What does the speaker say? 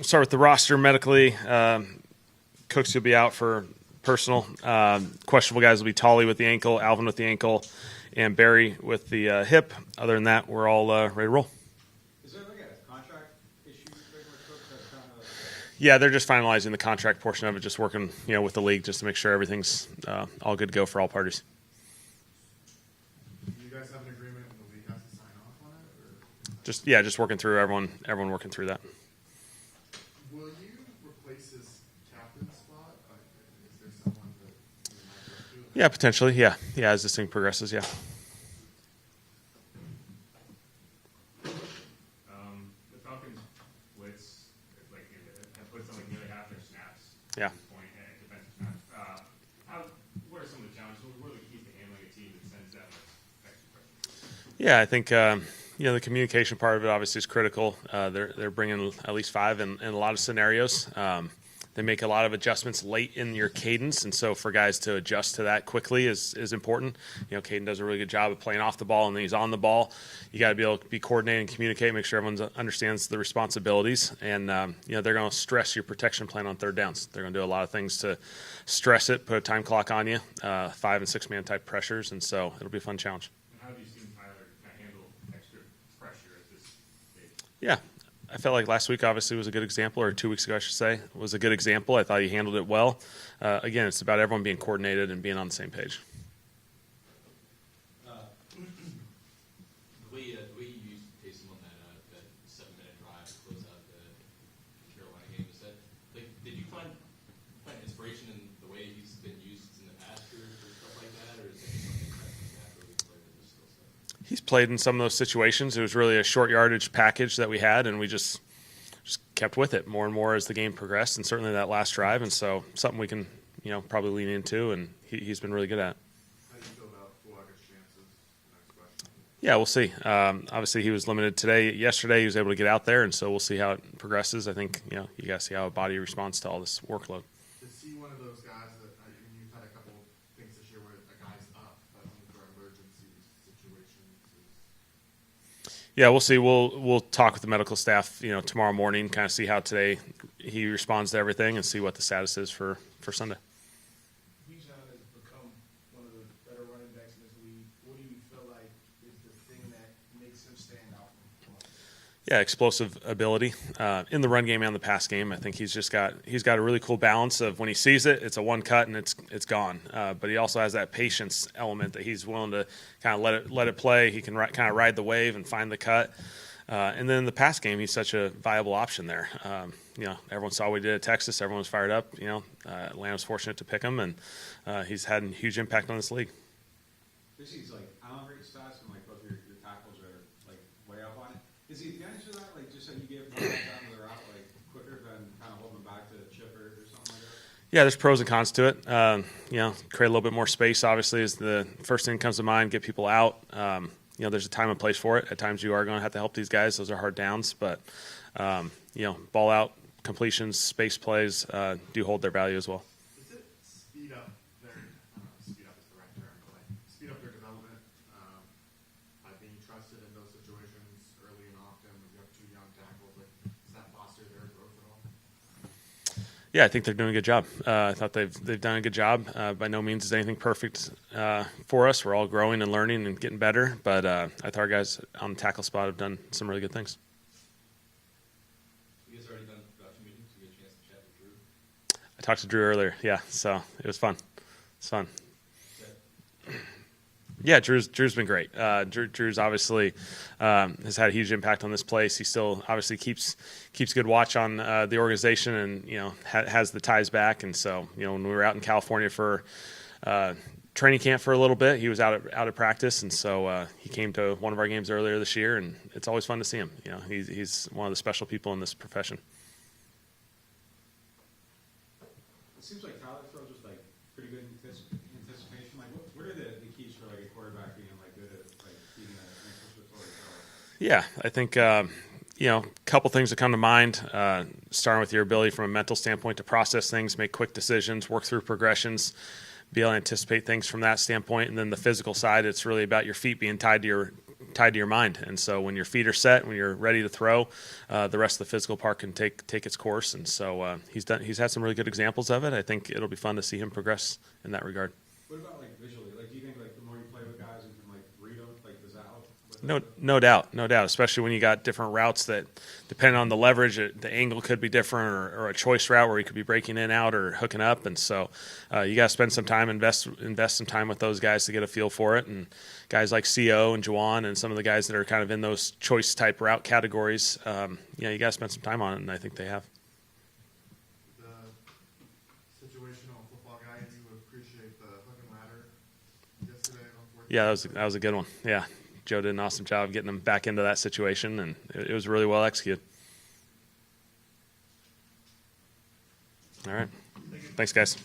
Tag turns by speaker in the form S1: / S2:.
S1: start with the roster medically. Cooks will be out for personal. Questionable guys will be Tolley with the ankle, Alvin with the ankle, and Barry with the hip. Other than that, we're all ready to roll.
S2: Is there like a contract issue with Cooks that's kind of?
S1: Yeah, they're just finalizing the contract portion of it, just working with the league just to make sure everything's all good to go for all parties.
S3: Do you guys have an agreement and the league has to sign off on it?
S1: Or? Just working through everyone working through that.
S3: Will you replace his captain spot? Is there someone that you might look to?
S1: Yeah, potentially. Yeah, as this thing progresses, yeah.
S4: The Falcons blitz, have put something nearly half their snaps.
S1: Yeah.
S4: At this point, defensive snaps. What are some of the challenges? What are the keys to handling a team that sends that much extra pressure?
S1: Yeah, I think the communication part of it obviously is critical. They're bringing at least 5 in a lot of scenarios. They make a lot of adjustments late in your cadence, and so for guys to adjust to that quickly is important. Caden does a really good job of playing off the ball, and then he's on the ball. You got to be able to be coordinated and communicate, make sure everyone understands the responsibilities. And they're going to stress your protection plan on third downs. They're going to do a lot of things to stress it, put a time clock on you, 5 and 6 man type pressures, and so it'll be a fun challenge.
S4: And how have you seen Tyler handle extra pressure at this stage?
S1: Yeah. I felt like last week obviously was a good example, or 2 weeks ago I should say, was a good example. I thought he handled it well. Again, it's about everyone being coordinated and being on the same page.
S5: The way you used Taysom on that 7-minute drive to close out the Carolina game, did you find inspiration in the way he's been used in the past for stuff like that, or is it something that's naturally played in his skill set?
S1: He's played in some of those situations. It was really a short yardage package that we had, and we just kept with it more and more as the game progressed, and certainly that last drive. And so something we can, probably lean into, and he's been really good at.
S3: How do you feel about Fuaga's chances? Next question.
S1: Yeah, we'll see. Obviously, he was limited today. Yesterday, he was able to get out there, and so we'll see how it progresses. I think, you got to see how a body responds to all this workload.
S3: Is he one of those guys that, you've had a couple things this year where a guy's up, but only for emergency situations?
S1: Yeah, we'll see. We'll talk with the medical staff, tomorrow morning, kind of see how today he responds to everything and see what the status is for Sunday.
S6: Bijan has become one of the better running backs in this league. What do you feel like is the thing that makes him stand out from others?
S1: Yeah, explosive ability in the run game and the pass game. I think he's got a really cool balance of when he sees it, it's a one cut and it's gone. But he also has that patience element that he's willing to kind of let it play. He can kind of ride the wave and find the cut. And then in the pass game, he's such a viable option there. Everyone saw what he did at Texas. Everyone was fired up. Atlanta was fortunate to pick him, and he's had a huge impact on this league.
S2: This is like, I don't know your stats, and both your tackles are way up on it. Is he advantage of that? Just so you give them time they're out quicker than kind of holding them back to chip or something like that?
S1: Yeah, there's pros and cons to it. Create a little bit more space, obviously, is the first thing that comes to mind, get people out. There's a time and place for it. At times you are going to have to help these guys. Those are hard downs. But, ball out, completions, space plays do hold their value as well.
S3: Does it speed up their, I don't know if speed up is the right term, but speed up their development by being trusted in those situations early and often when you have 2 young tackles? Does that foster their growth at all?
S1: Yeah, I think they're doing a good job. I thought they've done a good job. By no means is anything perfect for us. We're all growing and learning and getting better. But I thought our guys on the tackle spot have done some really good things.
S5: You guys already done production meetings? You get a chance to chat with Drew?
S1: I talked to Drew earlier. Yeah, so it was fun. It's fun. Yeah, Drew's been great. Drew's obviously has had a huge impact on this place. He still obviously keeps good watch on the organization, and has the ties back. And so when we were out in California for training camp for a little bit, he was out of practice, and so he came to one of our games earlier this year, and it's always fun to see him. He's one of the special people in this profession.
S2: It seems like Tyler throws just pretty good anticipation. What are the keys for a quarterback being good at being an anticipatory thrower?
S1: Yeah, I think a couple things that come to mind. Starting with your ability from a mental standpoint to process things, make quick decisions, work through progressions, be able to anticipate things from that standpoint. And then the physical side, it's really about your feet being tied to tied to your mind. And so when your feet are set, when you're ready to throw, the rest of the physical part can take its course. And so he's had some really good examples of it. I think it'll be fun to see him progress in that regard.
S2: What about like visually? Like, do you think like the more you play with guys and can like read them, like does that help?
S1: No doubt. Especially when you got different routes that, depending on the leverage, the angle could be different, or a choice route where you could be breaking in, out, or hooking up. And so you got to spend some time, invest some time with those guys to get a feel for it. And guys like CO and Juwan and some of the guys that are kind of in those choice type route categories, you got to spend some time on it, and I think they have.
S3: The situational football guy, you appreciate the hook and ladder yesterday on 4th.
S1: Yeah, that was a good one. Yeah. Joe did an awesome job of getting them back into that situation, and it was really well executed. All right. Thanks, guys.